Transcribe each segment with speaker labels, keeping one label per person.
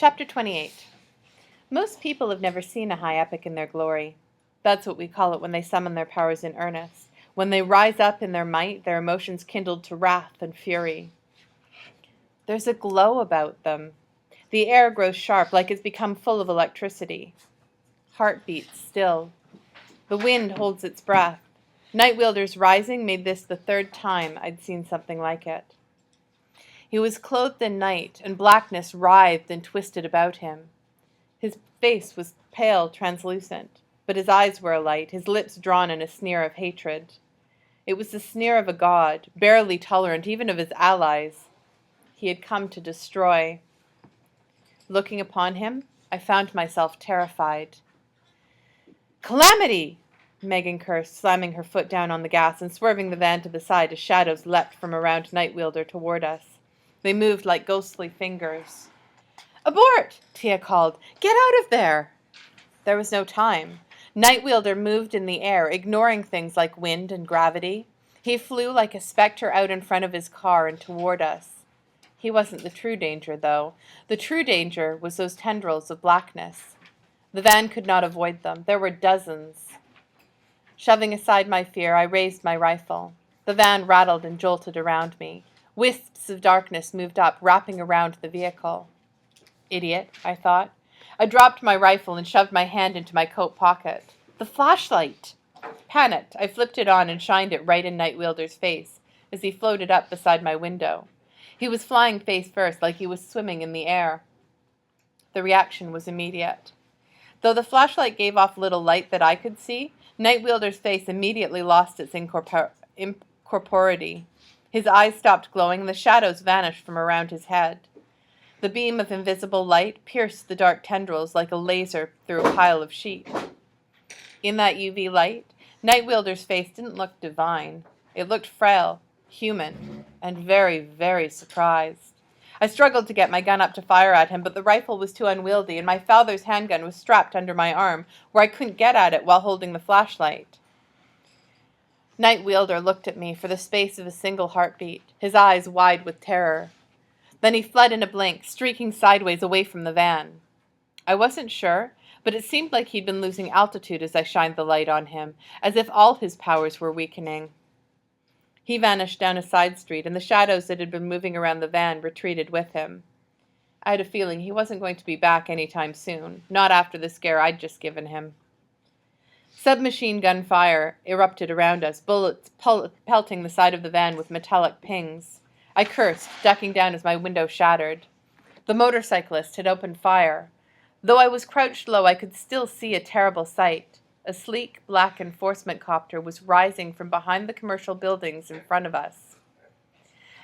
Speaker 1: Chapter 28. Most people have never seen a high epic in their glory. That's what we call it when they summon their powers in earnest. When they rise up in their might, their emotions kindled to wrath and fury. There's a glow about them. The air grows sharp, like it's become full of electricity. Heart beats still. The wind holds its breath. Nightwielders rising made this the third time I'd seen something like it. He was clothed in night, and blackness writhed and twisted about him. His face was pale, translucent, but his eyes were alight, his lips drawn in a sneer of hatred. It was the sneer of a god, barely tolerant even of his allies. He had come to destroy. Looking upon him, I found myself terrified. "Calamity!" Megan cursed, slamming her foot down on the gas and swerving the van to the side as shadows leapt from around Nightwielder toward us. They moved like ghostly fingers. "Abort!" Tia called. "Get out of there!" There was no time. Nightwielder moved in the air, ignoring things like wind and gravity. He flew like a specter out in front of his car and toward us. He wasn't the true danger, though. The true danger was those tendrils of blackness. The van could not avoid them. There were dozens. Shoving aside my fear, I raised my rifle. The van rattled and jolted around me. Wisps of darkness moved up, wrapping around the vehicle. Idiot, I thought. I dropped my rifle and shoved my hand into my coat pocket. The flashlight! Panicked, I flipped it on and shined it right in Nightwielder's face as he floated up beside my window. He was flying face first, like he was swimming in the air. The reaction was immediate. Though the flashlight gave off little light that I could see, Nightwielder's face immediately lost its incorporeity. His eyes stopped glowing, and the shadows vanished from around his head. The beam of invisible light pierced the dark tendrils like a laser through a pile of sheep. In that UV light, Nightwielder's face didn't look divine. It looked frail, human, and very, very surprised. I struggled to get my gun up to fire at him, but the rifle was too unwieldy, and my father's handgun was strapped under my arm, where I couldn't get at it while holding the flashlight. Nightwielder looked at me for the space of a single heartbeat, his eyes wide with terror. Then he fled in a blink, streaking sideways away from the van. I wasn't sure, but it seemed like he'd been losing altitude as I shined the light on him, as if all his powers were weakening. He vanished down a side street, and the shadows that had been moving around the van retreated with him. I had a feeling he wasn't going to be back any time soon, not after the scare I'd just given him. Submachine gun fire erupted around us, bullets pelting the side of the van with metallic pings. I cursed, ducking down as my window shattered. The motorcyclist had opened fire. Though I was crouched low, I could still see a terrible sight. A sleek, black enforcement copter was rising from behind the commercial buildings in front of us.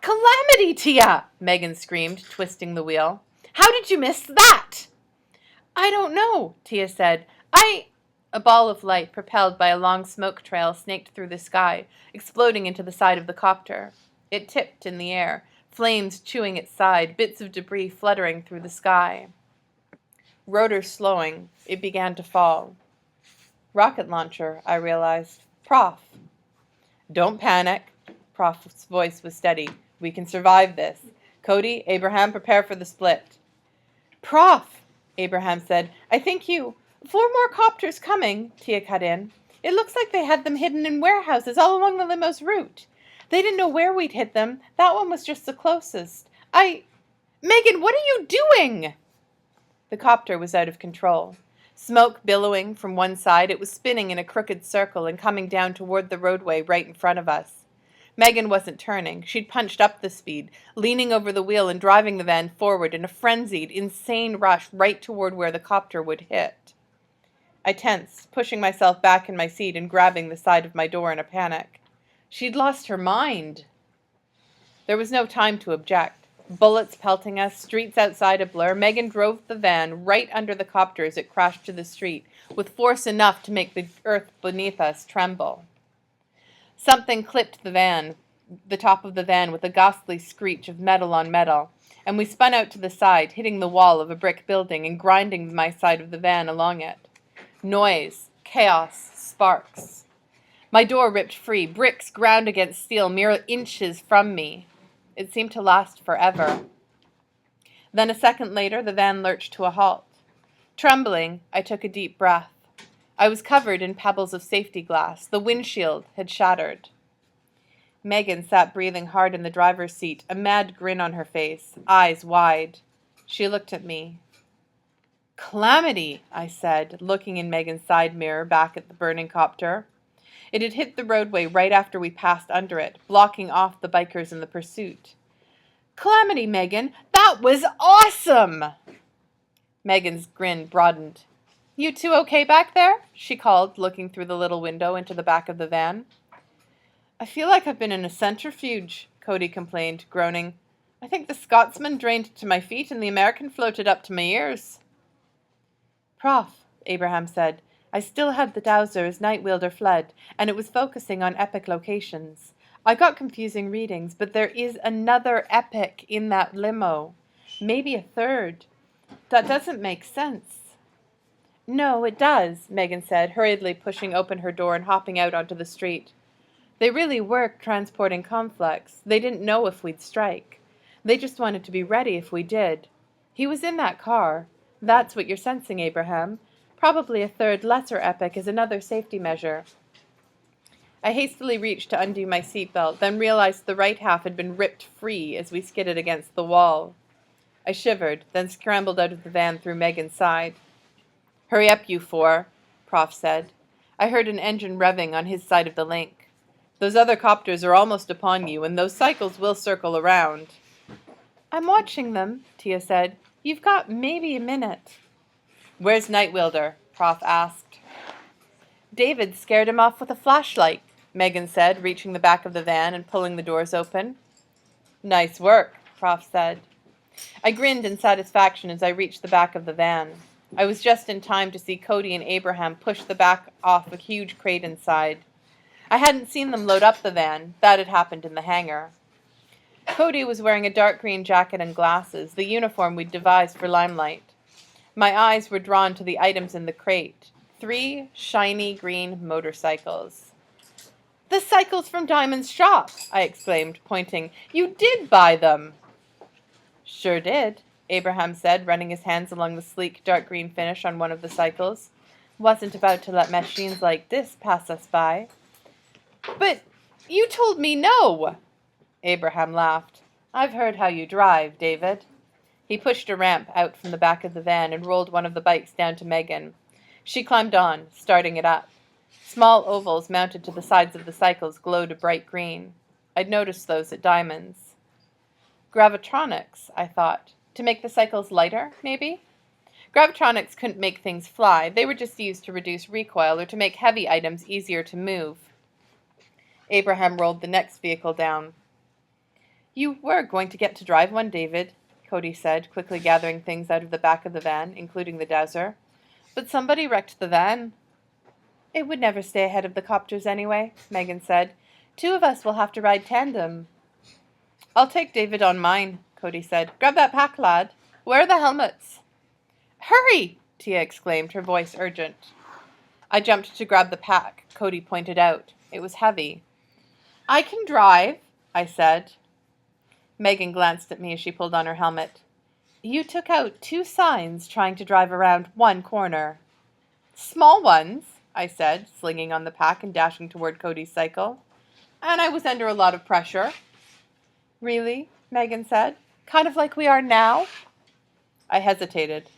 Speaker 1: "Calamity, Tia!" Megan screamed, twisting the wheel. "How did you miss that?" "I don't know," Tia said. A ball of light, propelled by a long smoke trail, snaked through the sky, exploding into the side of the copter. It tipped in the air, flames chewing its side, bits of debris fluttering through the sky. Rotor slowing, it began to fall. Rocket launcher, I realized. Prof. "Don't panic." Prof's voice was steady. "We can survive this. Cody, Abraham, prepare for the split." "Prof," Abraham said, "I think you—" "4 more copters coming," Tia cut in. "It looks like they had them hidden in warehouses all along the limo's route. They didn't know where we'd hit them. That one was just the closest. Megan, what are you doing?" The copter was out of control. Smoke billowing from one side, it was spinning in a crooked circle and coming down toward the roadway right in front of us. Megan wasn't turning. She'd punched up the speed, leaning over the wheel and driving the van forward in a frenzied, insane rush right toward where the copter would hit. I tensed, pushing myself back in my seat and grabbing the side of my door in a panic. She'd lost her mind. There was no time to object. Bullets pelting us, streets outside a blur, Megan drove the van right under the copter as it crashed to the street, with force enough to make the earth beneath us tremble. Something clipped the top of the van with a ghastly screech of metal on metal, and we spun out to the side, hitting the wall of a brick building and grinding my side of the van along it. Noise, chaos, sparks. My door ripped free, bricks ground against steel mere inches from me. It seemed to last forever. Then a second later, the van lurched to a halt. Trembling, I took a deep breath. I was covered in pebbles of safety glass. The windshield had shattered. Megan sat breathing hard in the driver's seat, a mad grin on her face, eyes wide. She looked at me. "Calamity," I said, looking in Megan's side mirror back at the burning copter. It had hit the roadway right after we passed under it, blocking off the bikers in the pursuit. "Calamity, Megan! That was awesome!" Megan's grin broadened. "You two okay back there?" she called, looking through the little window into the back of the van. "I feel like I've been in a centrifuge," Cody complained, groaning. "I think the Scotsman drained to my feet and the American floated up to my ears." "Prof," Abraham said, "I still had the dowser as Night Wielder fled, and it was focusing on epic locations. I got confusing readings, but there is another epic in that limo. Maybe a third. That doesn't make sense." "No, it does," Megan said, hurriedly pushing open her door and hopping out onto the street. "They really were transporting Conflux. They didn't know if we'd strike. They just wanted to be ready if we did. He was in that car. That's what you're sensing, Abraham. Probably a third lesser epic is another safety measure." I hastily reached to undo my seatbelt, then realized the right half had been ripped free as we skidded against the wall. I shivered, then scrambled out of the van through Megan's side. "Hurry up, you four," Prof said. I heard an engine revving on his side of the link. "Those other copters are almost upon you, and those cycles will circle around." "I'm watching them," Tia said. "You've got maybe a minute." "Where's Night Wielder?" Prof asked. "David scared him off with a flashlight," Megan said, reaching the back of the van and pulling the doors open. "Nice work," Prof said. I grinned in satisfaction as I reached the back of the van. I was just in time to see Cody and Abraham push the back off a huge crate inside. I hadn't seen them load up the van. That had happened in the hangar. Cody was wearing a dark green jacket and glasses, the uniform we'd devised for Limelight. My eyes were drawn to the items in the crate. 3 shiny green motorcycles. "The cycles from Diamond's shop!" I exclaimed, pointing. "You did buy them!" "Sure did," Abraham said, running his hands along the sleek dark green finish on one of the cycles. "Wasn't about to let machines like this pass us by." "But you told me no!" Abraham laughed. "I've heard how you drive, David." He pushed a ramp out from the back of the van and rolled one of the bikes down to Megan. She climbed on, starting it up. Small ovals mounted to the sides of the cycles glowed a bright green. I'd noticed those at Diamond's. Gravitronics, I thought. To make the cycles lighter, maybe? Gravitronics couldn't make things fly. They were just used to reduce recoil or to make heavy items easier to move. Abraham rolled the next vehicle down. "You were going to get to drive one, David," Cody said, quickly gathering things out of the back of the van, including the dowser. "But somebody wrecked the van." "It would never stay ahead of the copters anyway," Megan said. "2 of us will have to ride tandem." "I'll take David on mine," Cody said. "Grab that pack, lad. Where are the helmets?" "Hurry!" Tia exclaimed, her voice urgent. I jumped to grab the pack Cody pointed out. It was heavy. "I can drive," I said. Megan glanced at me as she pulled on her helmet. "You took out 2 signs trying to drive around 1 corner." "Small ones," I said, slinging on the pack and dashing toward Cody's cycle. "And I was under a lot of pressure." "Really?" Megan said. "Kind of like we are now?" I hesitated.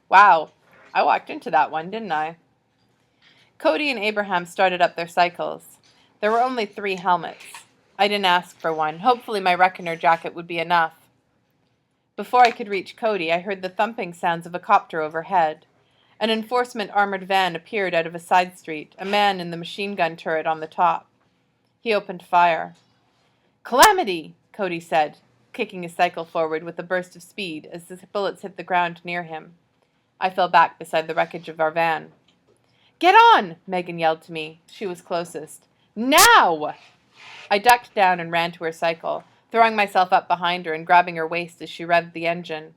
Speaker 1: "Wow, I walked into that one, didn't I?" Cody and Abraham started up their cycles. There were only 3 helmets. I didn't ask for one. Hopefully my reckoner jacket would be enough. Before I could reach Cody, I heard the thumping sounds of a copter overhead. An enforcement armored van appeared out of a side street, a man in the machine gun turret on the top. He opened fire. "Calamity!" Cody said, kicking his cycle forward with a burst of speed as the bullets hit the ground near him. I fell back beside the wreckage of our van. "Get on!" Megan yelled to me. She was closest. "Now!" I ducked down and ran to her cycle, throwing myself up behind her and grabbing her waist as she revved the engine.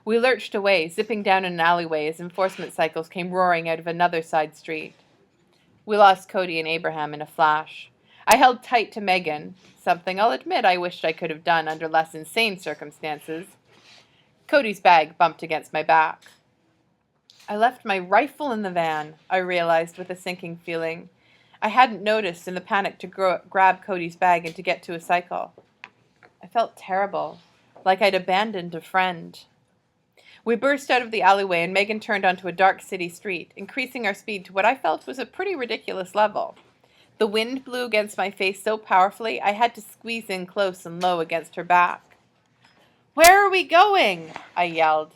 Speaker 1: We lurched away, zipping down an alleyway as enforcement cycles came roaring out of another side street. We lost Cody and Abraham in a flash. I held tight to Megan, something I'll admit I wished I could have done under less insane circumstances. Cody's bag bumped against my back. I left my rifle in the van, I realized with a sinking feeling. I hadn't noticed in the panic to grab Cody's bag and to get to a cycle. I felt terrible, like I'd abandoned a friend. We burst out of the alleyway and Megan turned onto a dark city street, increasing our speed to what I felt was a pretty ridiculous level. The wind blew against my face so powerfully I had to squeeze in close and low against her back. "Where are we going?" I yelled.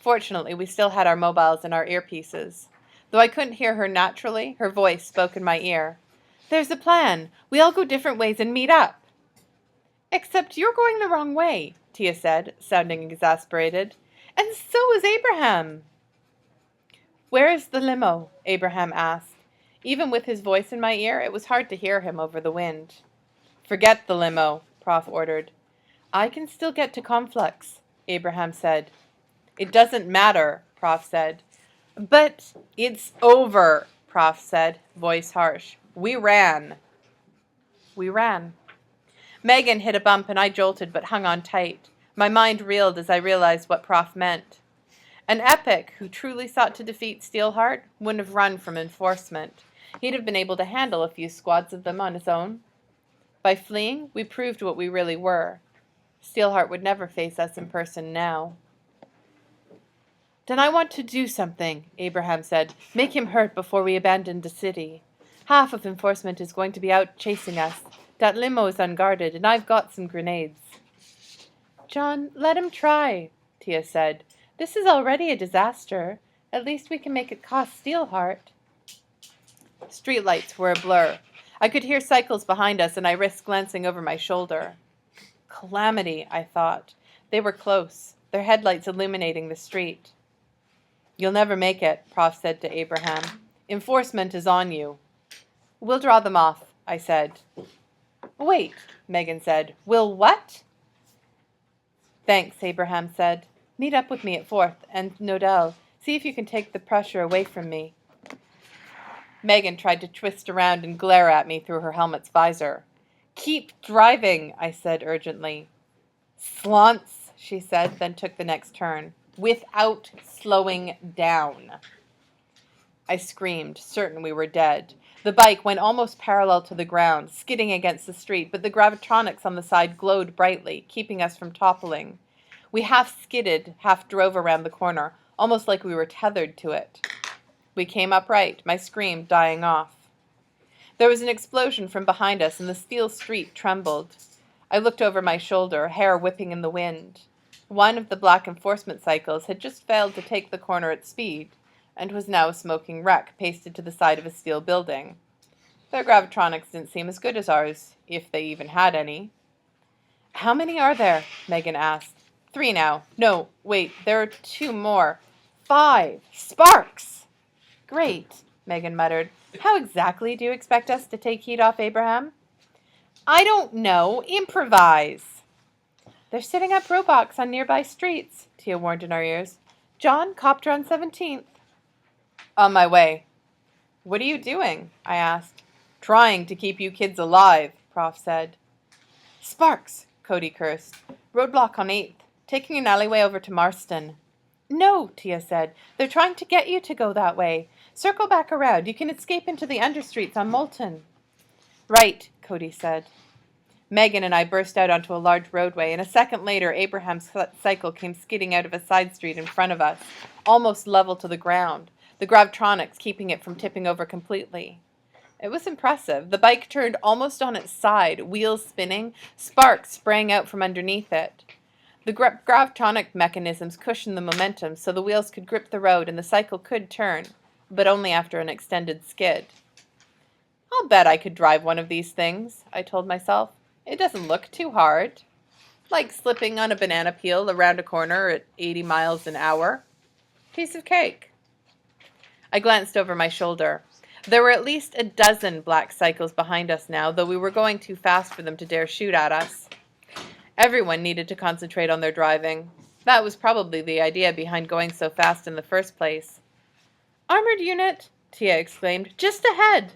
Speaker 1: Fortunately, we still had our mobiles and our earpieces. Though I couldn't hear her naturally, her voice spoke in my ear. "There's a plan. We all go different ways and meet up." "Except you're going the wrong way," Tia said, sounding exasperated. "And so is Abraham." "Where is the limo?" Abraham asked. Even with his voice in my ear, it was hard to hear him over the wind. "Forget the limo," Prof ordered. "I can still get to Conflux," Abraham said. "It doesn't matter," Prof said. "But it's over," Prof said, voice harsh. "We ran." We ran. Megan hit a bump and I jolted but hung on tight. My mind reeled as I realized what Prof meant. An epic who truly sought to defeat Steelheart wouldn't have run from enforcement. He'd have been able to handle a few squads of them on his own. By fleeing, we proved what we really were. Steelheart would never face us in person now. "Then I want to do something," Abraham said. "Make him hurt before we abandon the city. Half of enforcement is going to be out chasing us. That limo is unguarded, and I've got some grenades." "John, let him try," Tia said. "This is already a disaster. At least we can make it cost Steelheart." Streetlights were a blur. I could hear cycles behind us, and I risked glancing over my shoulder. Calamity, I thought. They were close, their headlights illuminating the street. "You'll never make it," Prof said to Abraham. "Enforcement is on you." "We'll draw them off," I said. "Wait," Megan said. "We'll what?" "Thanks," Abraham said. "Meet up with me at 4th and Nodell. See if you can take the pressure away from me." Megan tried to twist around and glare at me through her helmet's visor. "Keep driving," I said urgently. "Slants," she said, then took the next turn, without slowing down. I screamed, certain we were dead. The bike went almost parallel to the ground, skidding against the street, but the gravitronics on the side glowed brightly, keeping us from toppling. We half skidded, half drove around the corner, almost like we were tethered to it. We came upright, my scream dying off. There was an explosion from behind us, and the steel street trembled. I looked over my shoulder, hair whipping in the wind. One of the black enforcement cycles had just failed to take the corner at speed, and was now a smoking wreck pasted to the side of a steel building. Their gravitronics didn't seem as good as ours, if they even had any. "How many are there?" Megan asked. 3 now. No, wait, there are 2 more. 5! Sparks! "Great," Megan muttered. "How exactly do you expect us to take heat off Abraham?" "I don't know. Improvise." "They're setting up roadblocks on nearby streets," Tia warned in our ears. "John, copter on 17th. "On my way." "What are you doing?" I asked. "Trying to keep you kids alive," Prof said. "Sparks," Cody cursed. "Roadblock on 8th. Taking an alleyway over to Marston." "No," Tia said. "They're trying to get you to go that way. Circle back around. You can escape into the understreets on Moulton." "Right," Cody said. Megan and I burst out onto a large roadway, and a second later Abraham's cycle came skidding out of a side street in front of us, almost level to the ground, the gravitronics keeping it from tipping over completely. It was impressive. The bike turned almost on its side, wheels spinning, sparks sprang out from underneath it. The gravitronic mechanisms cushioned the momentum so the wheels could grip the road and the cycle could turn, but only after an extended skid. "I'll bet I could drive one of these things," I told myself. "It doesn't look too hard. Like slipping on a banana peel around a corner at 80 miles an hour. Piece of cake." I glanced over my shoulder. There were at least a dozen black cycles behind us now, though we were going too fast for them to dare shoot at us. Everyone needed to concentrate on their driving. That was probably the idea behind going so fast in the first place. "Armored unit!" Tia exclaimed. "Just ahead!"